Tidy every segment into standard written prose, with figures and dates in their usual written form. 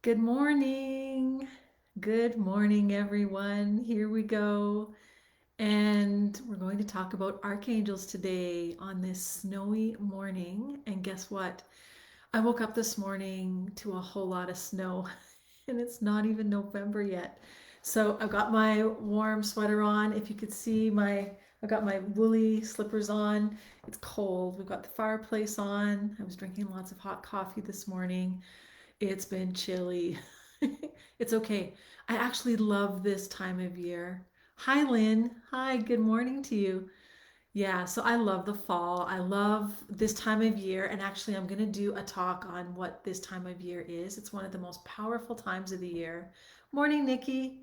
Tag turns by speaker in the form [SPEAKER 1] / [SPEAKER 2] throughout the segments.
[SPEAKER 1] Good morning. Good morning, everyone. Here we go. And we're going to talk about archangels today on this snowy morning. And guess what? I woke up this morning to a whole lot of snow, and it's not even November yet. So I've got my warm sweater on. If you could see I've got my woolly slippers on. It's cold. We've got the fireplace on. I was drinking lots of hot coffee this morning. It's been chilly. It's okay. I actually love this time of year. Hi, Lynn. Hi, good morning to you. Yeah, so I love the fall. I love this time of year. And actually, I'm going to do a talk on what this time of year is. It's one of the most powerful times of the year. Morning, Nikki.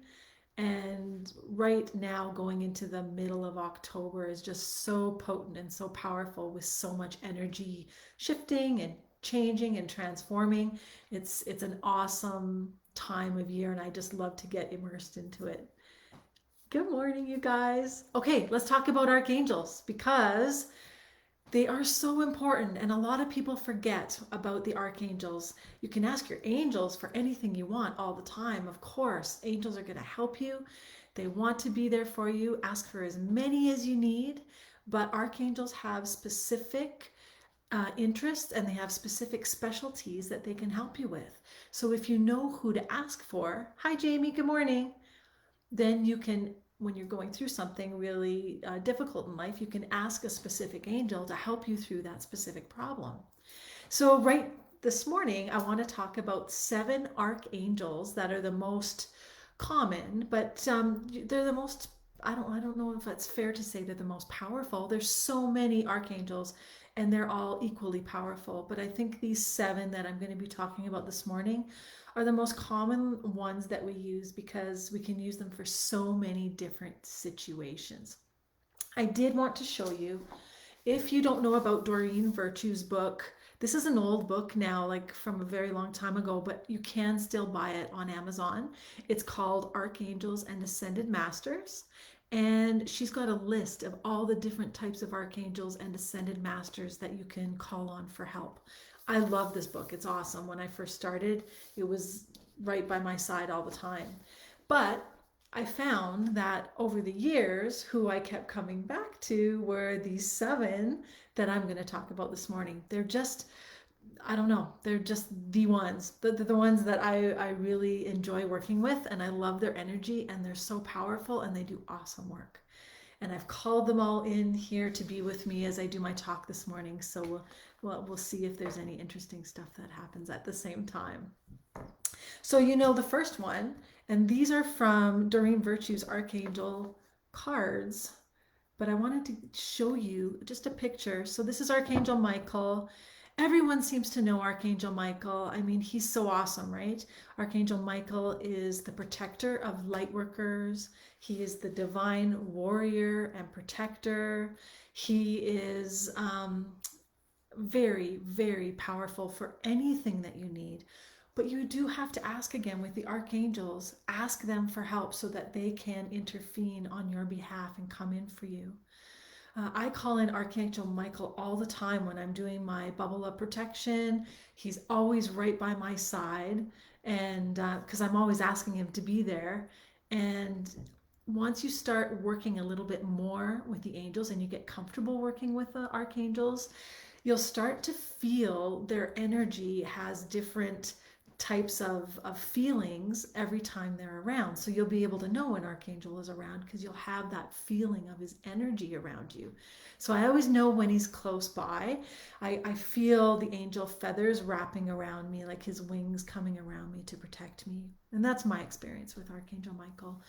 [SPEAKER 1] And right now, going into the middle of October is just so potent and so powerful with so much energy shifting and changing and transforming. It's an awesome time of year, and I just love to get immersed into it. Good morning, you guys. Okay, let's talk about archangels because they are so important, and a lot of people forget about the archangels. You can ask your angels for anything you want all the time. Of course, angels are going to help you. They want to be there for you. Ask for as many as you need, but archangels have specific interests and they have specific specialties that they can help you with. So if you know who to ask for, hi Jamie, good morning, then you can, when you're going through something really difficult in life, you can ask a specific angel to help you through that specific problem. So, right this morning, I want to talk about 7 archangels that are the most common, but they're the most. I don't know if it's fair to say they're the most powerful. There's so many archangels, and they're all equally powerful. But I think these 7 that I'm going to be talking about this morning are the most common ones that we use because we can use them for so many different situations. I did want to show you, if you don't know about Doreen Virtue's book, this is an old book now, like from a very long time ago, but you can still buy it on Amazon. It's called Archangels and Ascended Masters. And she's got a list of all the different types of archangels and ascended masters that you can call on for help. I love this book. It's awesome. When I first started, it was right by my side all the time. But I found that over the years, who I kept coming back to were these 7 that I'm going to talk about this morning. They're just, I don't know, they're just the ones. They're the ones that I really enjoy working with, and I love their energy, and they're so powerful, and they do awesome work. And I've called them all in here to be with me as I do my talk this morning. So we'll see if there's any interesting stuff that happens at the same time. So you know the first one, and these are from Doreen Virtue's Archangel cards, but I wanted to show you just a picture. So this is Archangel Michael. Everyone seems to know Archangel Michael. I mean, he's so awesome, right? Archangel Michael is the protector of light workers. He is the divine warrior and protector. He is very, very powerful for anything that you need. But you do have to ask again with the archangels, ask them for help so that they can intervene on your behalf and come in for you. I call in Archangel Michael all the time when I'm doing my bubble of protection. He's always right by my side, and because I'm always asking him to be there. And once you start working a little bit more with the angels and you get comfortable working with the archangels, you'll start to feel their energy has different types of feelings every time they're around. So you'll be able to know an archangel is around because you'll have that feeling of his energy around you. So I always know when he's close by. I feel the angel feathers wrapping around me, like his wings coming around me to protect me. And that's my experience with Archangel Michael.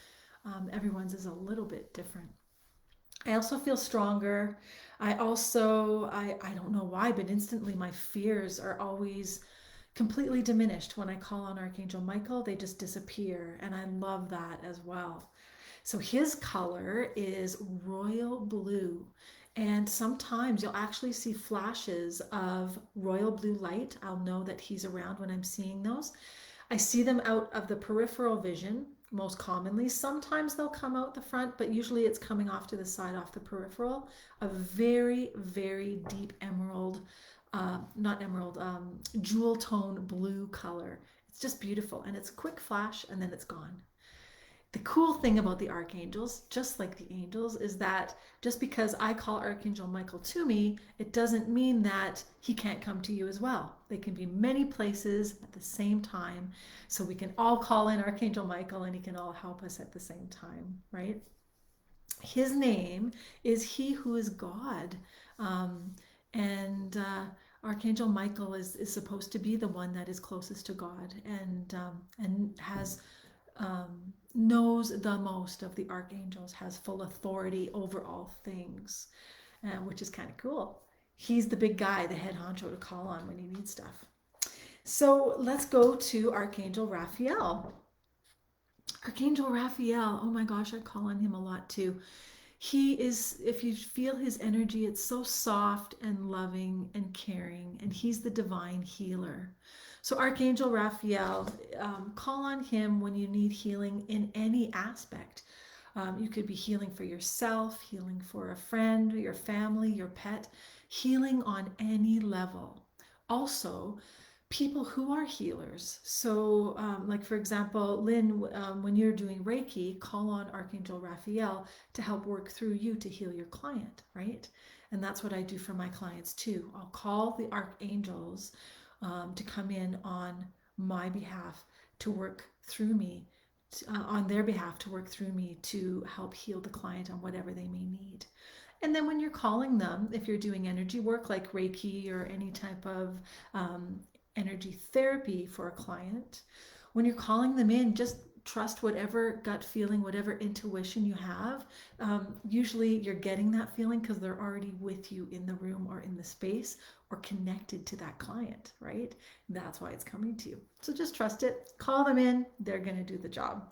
[SPEAKER 1] Everyone's is a little bit different. I also feel stronger. I don't know why, but instantly my fears are always completely diminished when I call on Archangel Michael. They just disappear, and I love that as well. So his color is royal blue, and sometimes you'll actually see flashes of royal blue light. I'll know that he's around when I'm seeing those. I see them out of the peripheral vision most commonly. Sometimes they'll come out the front, but usually it's coming off to the side, off the peripheral. A very, very deep emerald, not emerald, jewel tone blue color. It's just beautiful. And it's a quick flash and then it's gone. The cool thing about the archangels, just like the angels, is that just because I call Archangel Michael to me, it doesn't mean that he can't come to you as well. They can be many places at the same time. So we can all call in Archangel Michael and he can all help us at the same time, right? His name is He Who is God. Um, and Archangel Michael is supposed to be the one that is closest to God and has knows the most of the archangels, has full authority over all things, which is kind of cool. He's the big guy, the head honcho to call on when you need stuff. So let's go to Archangel Raphael. Archangel Raphael, oh my gosh, I call on him a lot too. He is, if you feel his energy, it's so soft and loving and caring, and he's the divine healer. So, Archangel Raphael, call on him when you need healing in any aspect. You could be healing for yourself, healing for a friend, your family, your pet, healing on any level. Also, people who are healers. So, like for example, Lynn, when you're doing Reiki, call on Archangel Raphael to help work through you to heal your client, right? And that's what I do for my clients too. I'll call the archangels to come in on my behalf to work through me, on their behalf to work through me to help heal the client on whatever they may need. And then when you're calling them, if you're doing energy work like Reiki or any type of energy therapy for a client, when you're calling them in, just trust whatever gut feeling, whatever intuition you have. Usually you're getting that feeling because they're already with you in the room or in the space or connected to that client, right? That's why it's coming to you. So just trust it, call them in, they're going to do the job.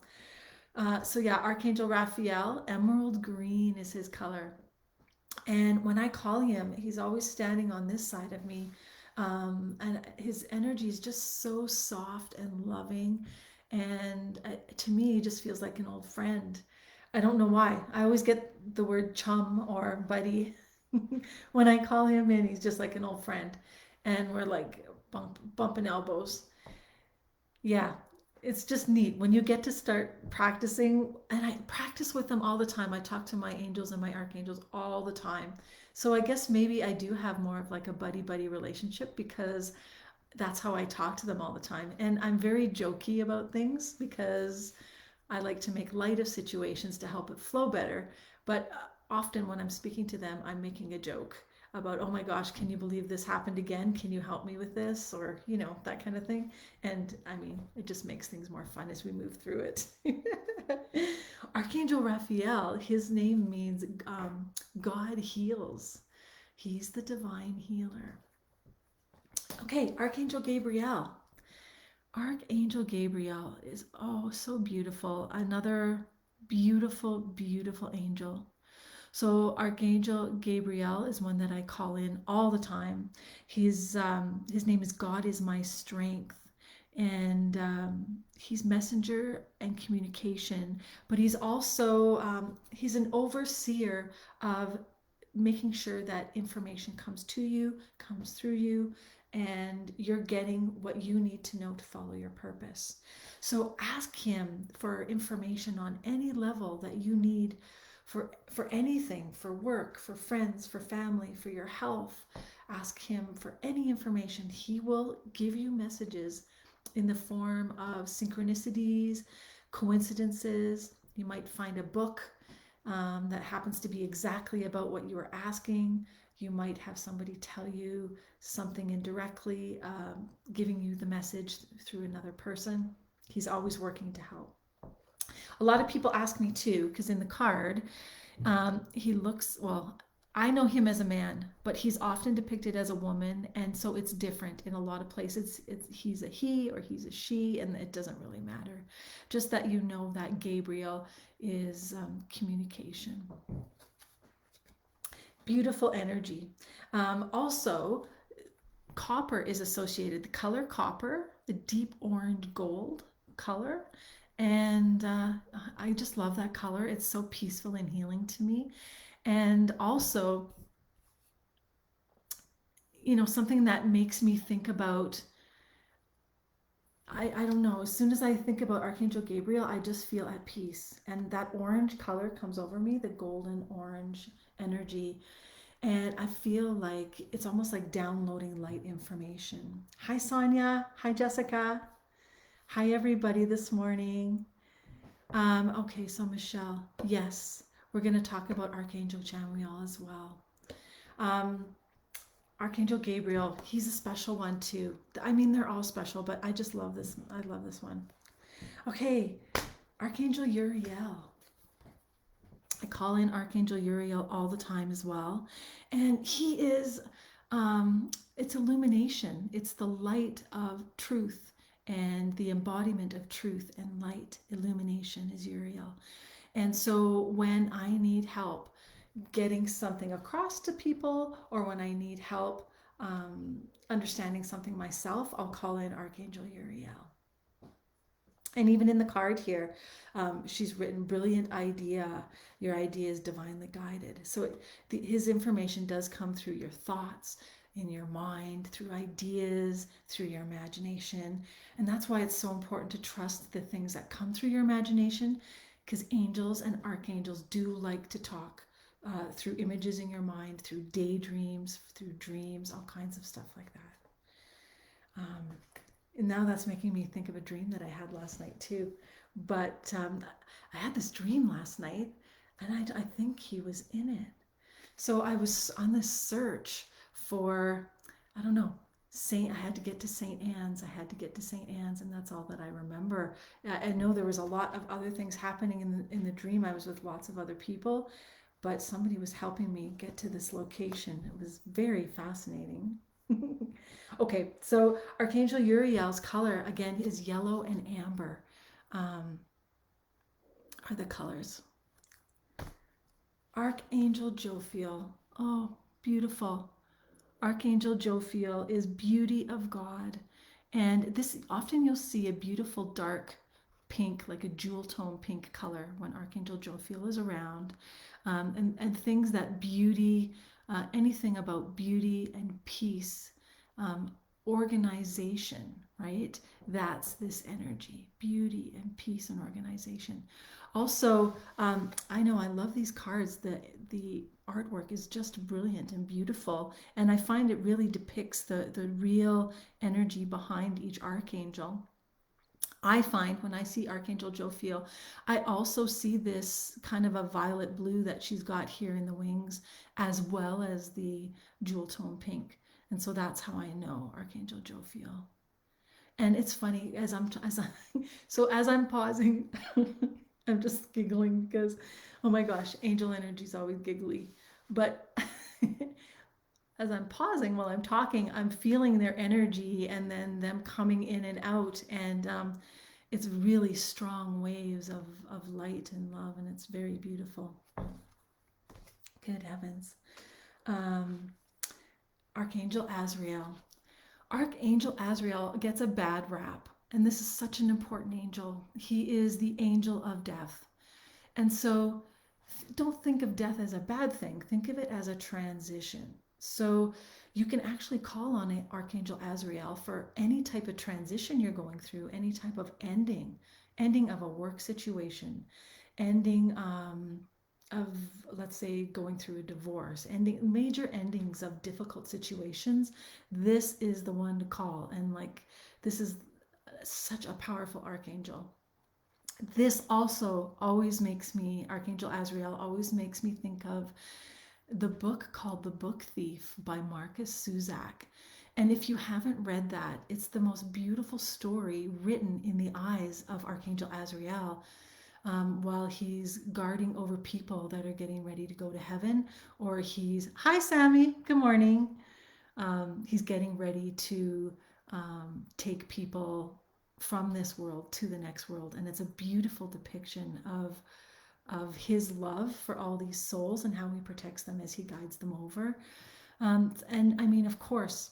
[SPEAKER 1] So yeah, Archangel Raphael, emerald green is his color. And when I call him, he's always standing on this side of me. And his energy is just so soft and loving. And to me, he just feels like an old friend. I don't know why. I always get the word chum or buddy when I call him in. He's just like an old friend. And we're like bumping elbows. Yeah, it's just neat when you get to start practicing, and I practice with them all the time. I talk to my angels and my archangels all the time. So I guess maybe I do have more of like a buddy buddy relationship because that's how I talk to them all the time. And I'm very jokey about things because I like to make light of situations to help it flow better. But often when I'm speaking to them, I'm making a joke about, oh my gosh, can you believe this happened again? Can you help me with this? Or, that kind of thing. And I mean, it just makes things more fun as we move through it. Archangel Raphael, his name means God heals. He's the divine healer. Okay, Archangel Gabriel. Archangel Gabriel is so beautiful. Another beautiful, beautiful angel. So Archangel Gabriel is one that I call in all the time. His name is God is my strength, and he's messenger and communication. But he's also he's an overseer of making sure that information comes to you, comes through you, and you're getting what you need to know to follow your purpose. So ask him for information on any level that you need for anything, for work, for friends, for family, for your health. Ask him for any information. He will give you messages in the form of synchronicities, coincidences. You might find a book that happens to be exactly about what you were asking. You might have somebody tell you something indirectly, giving you the message through another person. He's always working to help. A lot of people ask me too, because in the card, he looks, well, I know him as a man, but he's often depicted as a woman, and so it's different in a lot of places. He's a he or he's a she, and it doesn't really matter. Just that you know that Gabriel is communication. Beautiful energy. Also, copper is associated, the color copper, the deep orange gold color. And I just love that color. It's so peaceful and healing to me. And also, something that makes me think about I don't know. As soon as I think about Archangel Gabriel, I just feel at peace. And that orange color comes over me, the golden orange energy. And I feel like it's almost like downloading light information. Hi, Sonia. Hi, Jessica. Hi, everybody, this morning. Okay, so Michelle, yes, we're going to talk about Archangel Chamuel as well. Um, Archangel Gabriel, he's a special one too. I mean, they're all special, but I just love this. I love this one. Okay, Archangel Uriel. I call in Archangel Uriel all the time as well. And he is, it's illumination, it's the light of truth and the embodiment of truth and light. Illumination is Uriel. And so when I need help getting something across to people, or when I need help understanding something myself, I'll call in Archangel Uriel. And even in the card here, she's written brilliant idea. Your idea is divinely guided. So his information does come through your thoughts, in your mind, through ideas, through your imagination. And that's why it's so important to trust the things that come through your imagination, because angels and archangels do like to talk through images in your mind, through daydreams, through dreams, all kinds of stuff like that. And now that's making me think of a dream that I had last night too. But I had this dream last night, and I think he was in it. So I was on this search for, I don't know, I had to get to St. Anne's. I had to get to St. Anne's, and that's all that I remember. I know there was a lot of other things happening in the dream. I was with lots of other people, but somebody was helping me get to this location. It was very fascinating. Okay, so Archangel Uriel's color again is yellow and amber, are the colors. Archangel Jophiel, oh, beautiful. Archangel Jophiel is beauty of God. And this often you'll see a beautiful dark pink, like a jewel tone pink color when Archangel Jophiel is around. And things that beauty, anything about beauty and peace, um, organization, right? That's this energy, beauty and peace and organization. Also, I know I love these cards. The artwork is just brilliant and beautiful, and I find it really depicts the real energy behind each archangel. I find when I see Archangel Jophiel, I also see this kind of a violet blue that she's got here in the wings, as well as the jewel tone pink. And so that's how I know Archangel Jophiel. And it's funny as I'm pausing, I'm just giggling because, oh my gosh, angel energy is always giggly. But as I'm pausing while I'm talking, I'm feeling their energy and then them coming in and out. And it's really strong waves of light and love, and it's very beautiful. Good heavens. Um, Archangel Azrael. Archangel Azrael gets a bad rap, and this is such an important angel. He is the angel of death. And so don't think of death as a bad thing, think of it as a transition. So you can actually call on it, Archangel Azrael, for any type of transition you're going through, any type of ending of a work situation, ending of, let's say, going through a divorce, ending major endings of difficult situations. This is the one to call, and like this is such a powerful archangel. This also always makes me, Archangel Azrael always makes me think of the book called The Book Thief by Marcus Suzak. And if you haven't read that, it's the most beautiful story written in the eyes of Archangel Azrael, while he's guarding over people that are getting ready to go to heaven, or hi Sammy, good morning. He's getting ready to take people from this world to the next world. And it's a beautiful depiction of his love for all these souls and how he protects them as he guides them over. And I mean, of course,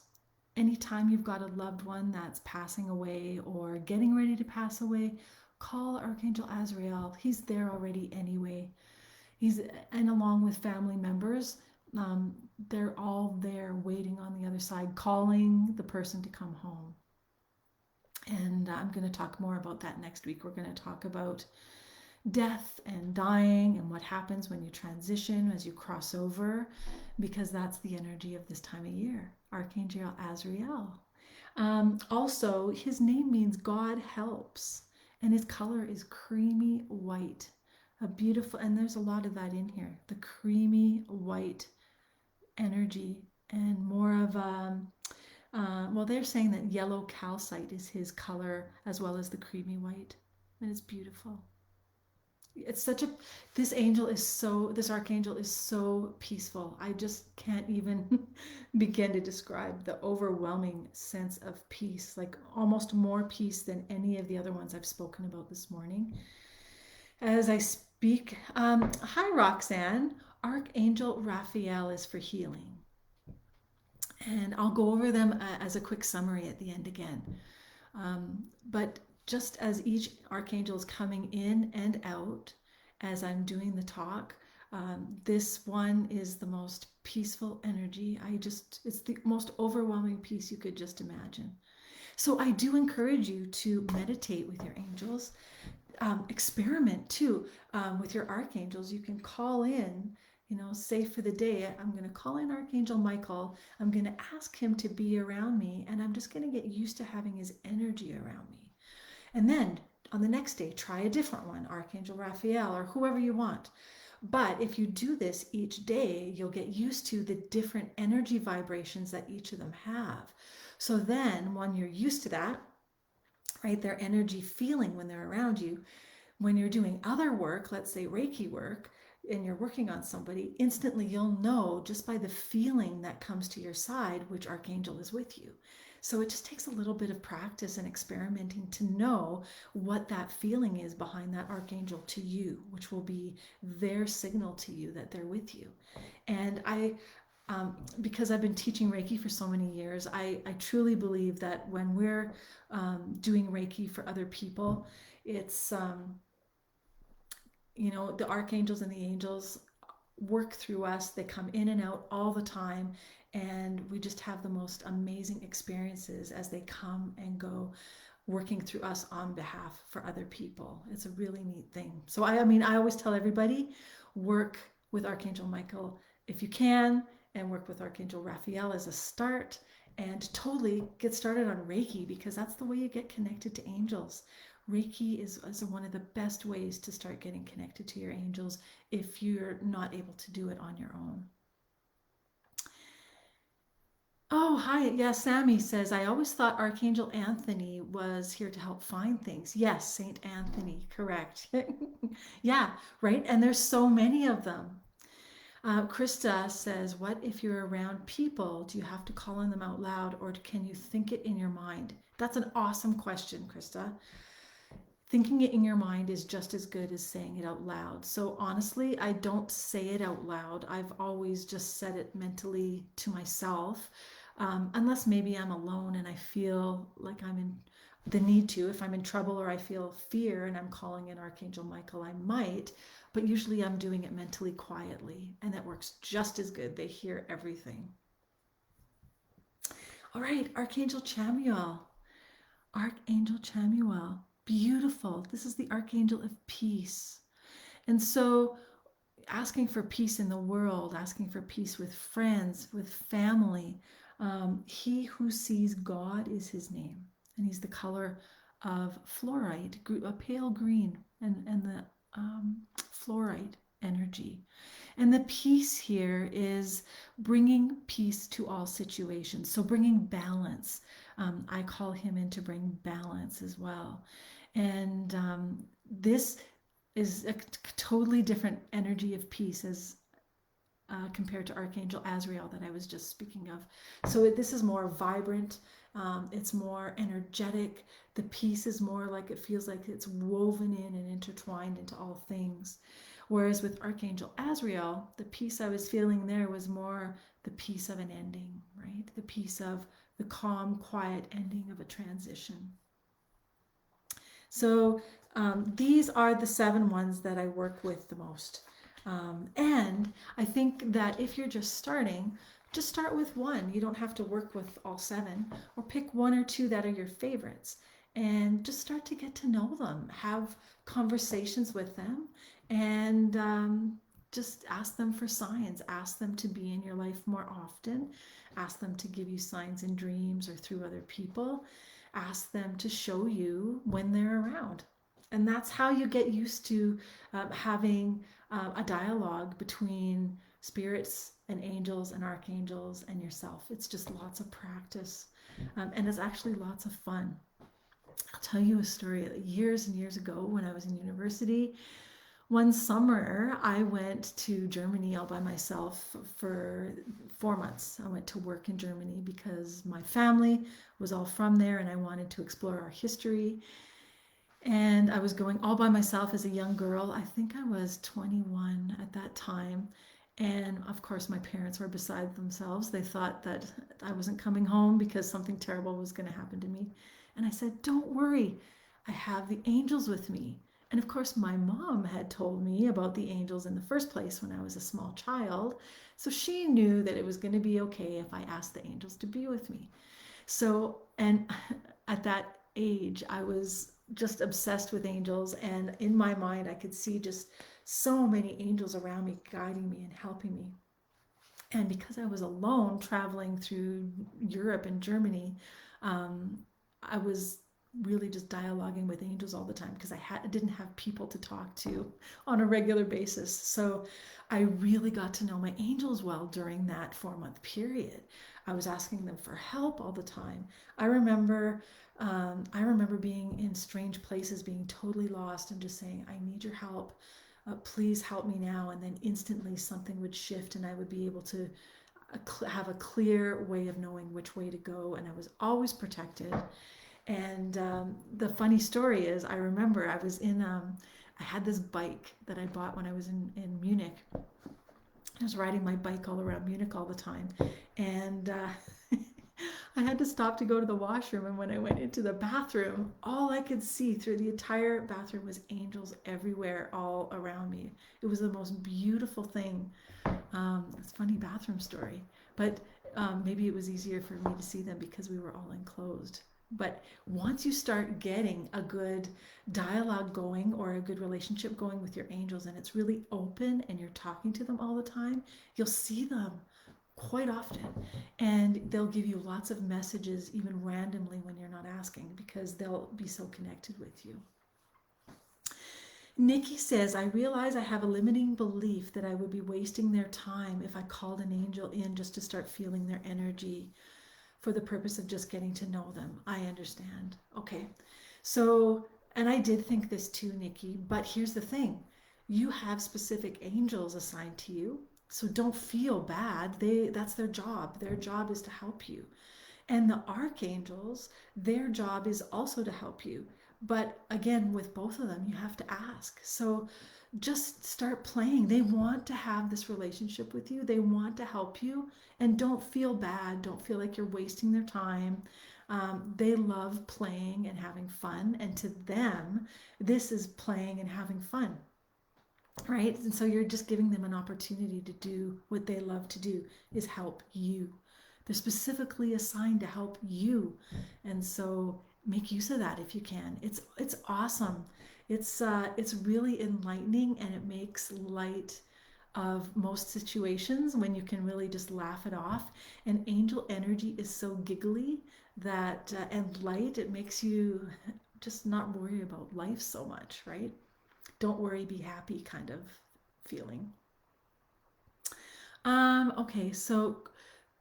[SPEAKER 1] anytime you've got a loved one that's passing away or getting ready to pass away, call Archangel Azrael. He's there already anyway. And along with family members, they're all there waiting on the other side, calling the person to come home. And I'm going to talk more about that next week. We're going to talk about death and dying and what happens when you transition, as you cross over, because that's the energy of this time of year. Archangel Azrael. Also, his name means God helps, and his color is creamy white. A beautiful, and there's a lot of that in here, the creamy white energy, and more of well, they're saying that yellow calcite is his color as well as the creamy white, and it's beautiful. It's such a, this archangel is so peaceful. I just can't even begin to describe the overwhelming sense of peace, like almost more peace than any of the other ones I've spoken about this morning. As I speak, hi Roxanne. Archangel Raphael is for healing. And I'll go over them as a quick summary at the end again. But just as each archangel is coming in and out as I'm doing the talk, this one is the most peaceful energy. It's the most overwhelming peace you could just imagine. So I do encourage you to meditate with your angels. Experiment too with your archangels. You can call in, say for the day, I'm going to call in Archangel Michael. I'm going to ask him to be around me, and I'm just going to get used to having his energy around me. And then on the next day, try a different one, Archangel Raphael or whoever you want. But if you do this each day, you'll get used to the different energy vibrations that each of them have. So then when you're used to that, right, their energy feeling when they're around you, when you're doing other work, let's say Reiki work, and you're working on somebody, instantly you'll know just by the feeling that comes to your side which archangel is with you. So it just takes a little bit of practice and experimenting to know what that feeling is behind that archangel to you, which will be their signal to you that they're with you. And because I've been teaching Reiki for so many years, I truly believe that when we're doing Reiki for other people, it's the archangels and the angels work through us. They come in and out all the time, and we just have the most amazing experiences as they come and go, working through us on behalf for other people. It's a really neat thing. So I always tell everybody, work with Archangel Michael if you can, and work with Archangel Raphael as a start, and totally get started on Reiki, because that's the way you get connected to angels. Reiki is one of the best ways to start getting connected to your angels if you're not able to do it on your own. Oh, hi. Yeah, Sammy says, I always thought Archangel Anthony was here to help find things. Yes, Saint Anthony, correct. Yeah, right. And there's so many of them. Krista says, what if you're around people? Do you have to call on them out loud, or can you think it in your mind? That's an awesome question, Krista. Thinking it in your mind is just as good as saying it out loud. So honestly, I don't say it out loud. I've always just said it mentally to myself, unless maybe I'm alone and I feel like I'm in the need to. If I'm in trouble or I feel fear and I'm calling in Archangel Michael, I might, but usually I'm doing it mentally quietly, and that works just as good. They hear everything. All right, Archangel Chamuel. Archangel Chamuel. Beautiful. This is the Archangel of Peace. And so asking for peace in the world, asking for peace with friends, with family. He who sees God is his name. And he's the color of fluorite, a pale green, and the fluorite energy. And the peace here is bringing peace to all situations. So bringing balance. I call him in to bring balance as well. And this is a totally different energy of peace as compared to Archangel Azrael that I was just speaking of. So this is more vibrant. It's more energetic. The peace is more like, it feels like it's woven in and intertwined into all things. Whereas with Archangel Azrael, the peace I was feeling there was more the peace of an ending, right? The peace of the calm, quiet ending of a transition. So these are the 7 ones that I work with the most. And I think that if you're just starting, just start with one. You don't have to work with all 7, or pick 1 or 2 that are your favorites. and just start to get to know them, have conversations with them, and just ask them for signs, ask them to be in your life more often, ask them to give you signs in dreams or through other people, ask them to show you when they're around. And that's how you get used to having a dialogue between spirits and angels and archangels and yourself. It's just lots of practice, and it's actually lots of fun. I'll tell you a story. Years and years ago, when I was in university, one summer I went to Germany all by myself for 4 months. I went to work in Germany because my family was all from there and I wanted to explore our history. And I was going all by myself as a young girl. I think I was 21 at that time. And of course, my parents were beside themselves. They thought that I wasn't coming home because something terrible was going to happen to me. And I said, "Don't worry, I have the angels with me." And of course, my mom had told me about the angels in the first place when I was a small child. So she knew that it was going to be okay if I asked the angels to be with me. So, and at that age, I was just obsessed with angels. And in my mind, I could see just so many angels around me, guiding me and helping me. And because I was alone traveling through Europe and Germany, um, I was really just dialoguing with angels all the time because didn't have people to talk to on a regular basis. So I really got to know my angels well during that 4 month period. I was asking them for help all the time. I remember I remember being in strange places, being totally lost, and just saying, "I need your help. Please help me now." And then instantly something would shift, and I would be able to have a clear way of knowing which way to go. And I was always protected. And the funny story is, I remember I had this bike that I bought when I was in Munich. I was riding my bike all around Munich all the time. And I had to stop to go to the washroom. And when I went into the bathroom, all I could see through the entire bathroom was angels everywhere, all around me. It was the most beautiful thing. It's a funny bathroom story, but maybe it was easier for me to see them because we were all enclosed. But once you start getting a good dialogue going or a good relationship going with your angels, and it's really open and you're talking to them all the time, you'll see them quite often. And they'll give you lots of messages, even randomly when you're not asking, because they'll be so connected with you. Nikki says, "I realize I have a limiting belief that I would be wasting their time if I called an angel in just to start feeling their energy for the purpose of just getting to know them." I understand. Okay. So, and I did think this too, Nikki, but here's the thing. You have specific angels assigned to you. So don't feel bad. That's their job. Their job is to help you. And the archangels, their job is also to help you. But again, with both of them, you have to ask. So just start playing. They want to have this relationship with you, they want to help you. And don't feel bad. Don't feel like you're wasting their time. They love playing and having fun. And to them, this is playing and having fun, right? And so you're just giving them an opportunity to do what they love to do, is help you. They're specifically assigned to help you. And so make use of that if you can. It's awesome. It's really enlightening, and it makes light of most situations when you can really just laugh it off. And angel energy is so giggly that and light, it makes you just not worry about life so much, right? Don't worry, be happy kind of feeling. Okay, so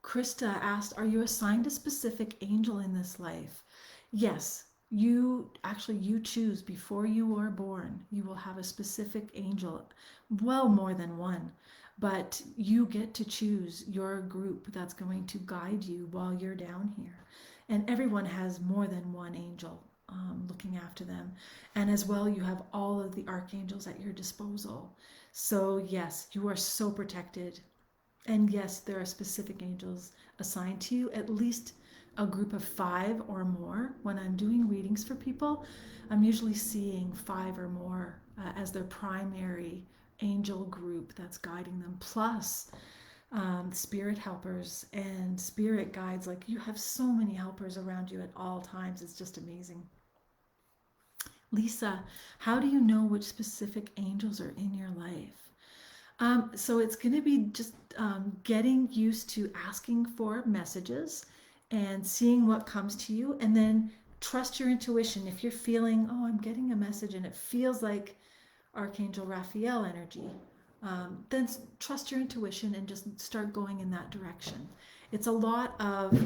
[SPEAKER 1] Krista asked, "Are you assigned a specific angel in this life?" Yes, you choose before you are born. You will have a specific angel, well, more than one, but you get to choose your group that's going to guide you while you're down here. And everyone has more than one angel looking after them. And as well, you have all of the archangels at your disposal. So, yes, you are so protected. And yes, there are specific angels assigned to you, at least a group of 5 or more. When I'm doing readings for people, I'm usually seeing 5 or more as their primary angel group that's guiding them, plus spirit helpers and spirit guides. Like, you have so many helpers around you at all times. It's just amazing. Lisa, how do you know which specific angels are in your life? So it's going to be just getting used to asking for messages and seeing what comes to you, and then trust your intuition. If you're feeling, oh, I'm getting a message and it feels like Archangel Raphael energy, then trust your intuition and just start going in that direction. It's a lot of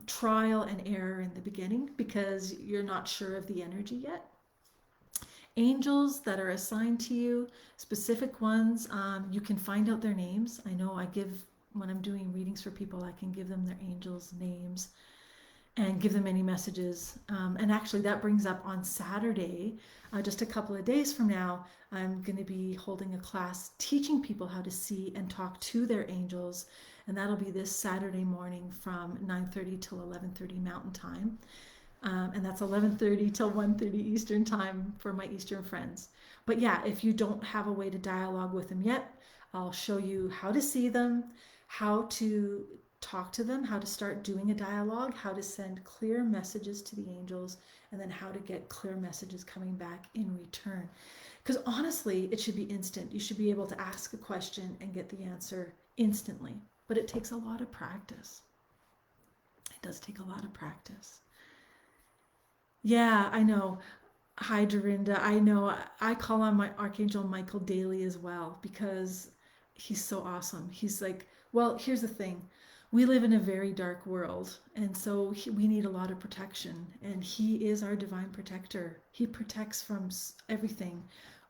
[SPEAKER 1] trial and error in the beginning because you're not sure of the energy yet. Angels that are assigned to you, specific ones, you can find out their names. I know I give, when I'm doing readings for people, I can give them their angels' names and give them any messages. And actually, that brings up on Saturday, just a couple of days from now, I'm going to be holding a class teaching people how to see and talk to their angels. And that'll be this Saturday morning from 9:30 till 11:30 Mountain Time. And that's 11:30 till 1:30 Eastern Time for my Eastern friends. But yeah, if you don't have a way to dialogue with them yet, I'll show you how to see them, how to talk to them, how to start doing a dialogue, how to send clear messages to the angels, and then how to get clear messages coming back in return. Because honestly, it should be instant. You should be able to ask a question and get the answer instantly. But it takes a lot of practice. It does take a lot of practice. Yeah, I know. Hi, Dorinda. I know I call on my Archangel Michael daily as well because he's so awesome. He's like, well, here's the thing. We live in a very dark world, and so we need a lot of protection, and he is our divine protector. He protects from everything,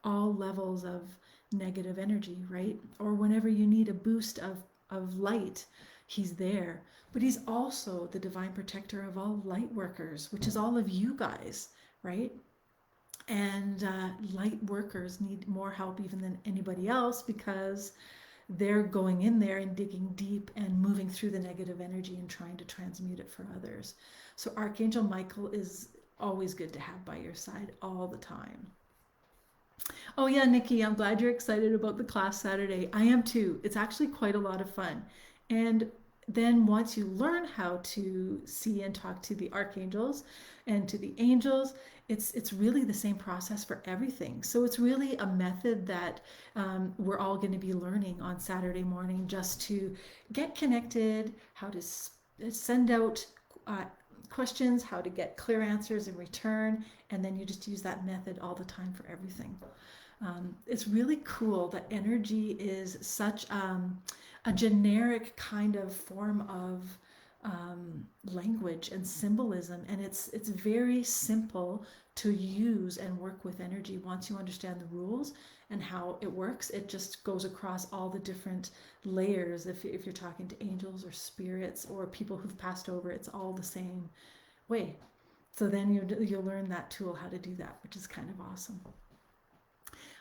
[SPEAKER 1] all levels of negative energy, right? Or whenever you need a boost of light, he's there. But he's also the divine protector of all light workers, which is all of you guys, right? And light workers need more help even than anybody else because they're going in there and digging deep and moving through the negative energy and trying to transmute it for others. So Archangel Michael is always good to have by your side all the time. Oh yeah, Nikki, I'm glad you're excited about the class Saturday. I am too. It's actually quite a lot of fun. And then once you learn how to see and talk to the archangels and to the angels, it's really the same process for everything. So it's really a method that we're all going to be learning on Saturday morning just to get connected, how to send out uh, questions, how to get clear answers in return, and then you just use that method all the time for everything. It's really cool that energy is such a generic kind of form of language and symbolism, and it's very simple to use and work with energy. Once you understand the rules and how it works, it just goes across all the different layers. If you're talking to angels or spirits or people who've passed over, it's all the same way. So then you'll learn that tool, how to do that, which is kind of awesome.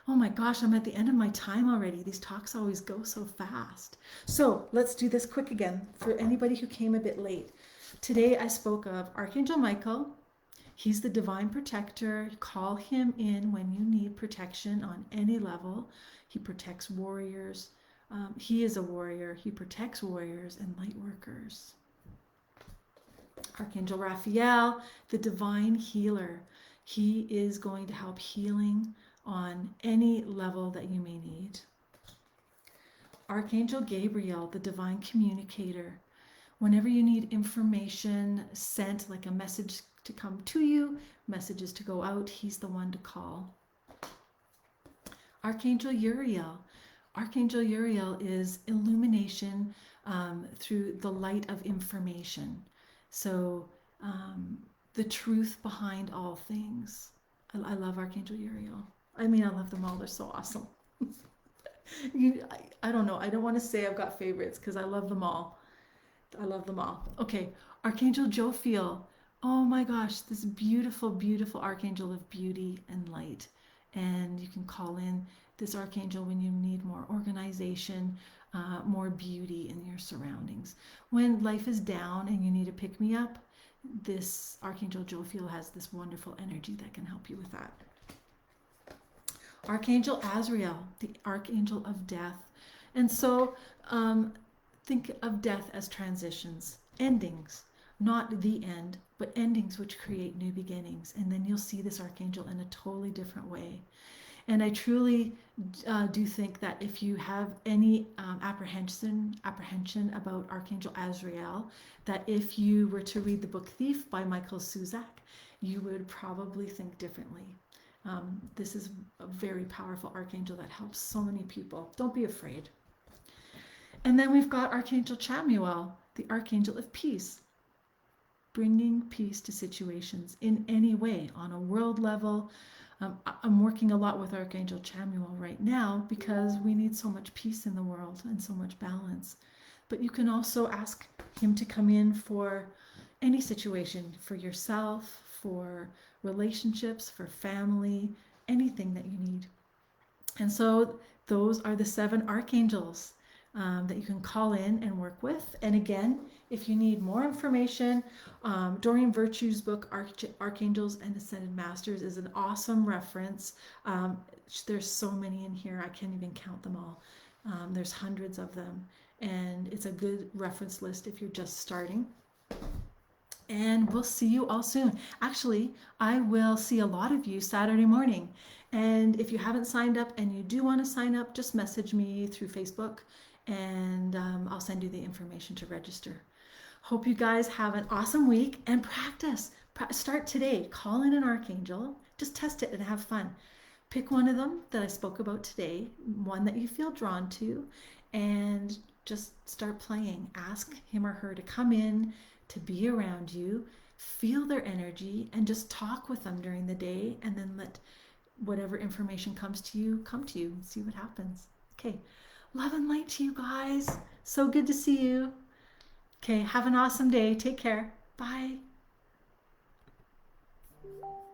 [SPEAKER 1] Oh my gosh, I'm at the end of my time already. These talks always go so fast. So let's do this quick again for anybody who came a bit late. Today I spoke of Archangel Michael. He's the divine protector. Call him in when you need protection on any level. He protects warriors. He is a warrior. He protects warriors and light workers. Archangel Raphael, the divine healer. He is going to help healing on any level that you may need. Archangel Gabriel, the divine communicator. Whenever you need information sent, like a message to come to you, messages to go out, he's the one to call. Archangel Uriel. Archangel Uriel is illumination through the light of information. So the truth behind all things. I love Archangel Uriel. I mean, I love them all. They're so awesome. I don't know. I don't want to say I've got favorites because I love them all. I love them all. Okay, Archangel Jophiel. Oh my gosh, this beautiful, beautiful archangel of beauty and light. And you can call in this archangel when you need more organization, more beauty in your surroundings. When life is down and you need to pick me up, this Archangel Jophiel has this wonderful energy that can help you with that. Archangel Azrael, the archangel of death. And so think of death as transitions, endings. not the end, but endings which create new beginnings. And then you'll see this archangel in a totally different way. And I truly do think that if you have any apprehension about Archangel Azrael, that if you were to read the book Thief by Michael Suzak, you would probably think differently. This is a very powerful archangel that helps so many people. Don't be afraid. And then we've got Archangel Chamuel, the archangel of peace, bringing peace to situations in any way on a world level. I'm working a lot with Archangel Chamuel right now because we need so much peace in the world and so much balance. But you can also ask him to come in for any situation, for yourself, for relationships, for family, anything that you need. And so those are the 7 archangels that you can call in and work with. And again, if you need more information, Doreen Virtue's book, Archangels and Ascended Masters, is an awesome reference. There's so many in here, I can't even count them all. There's hundreds of them, and it's a good reference list if you're just starting. And we'll see you all soon. Actually, I will see a lot of you Saturday morning. And if you haven't signed up and you do want to sign up, just message me through Facebook and I'll send you the information to register. Hope you guys have an awesome week and practice. Start today. Call in an archangel. Just test it and have fun. Pick one of them that I spoke about today, one that you feel drawn to, and just start playing. Ask him or her to come in, to be around you, feel their energy, and just talk with them during the day, and then let whatever information comes to you come to you and see what happens. Okay, love and light to you guys. So good to see you. Okay, have an awesome day. Take care. Bye.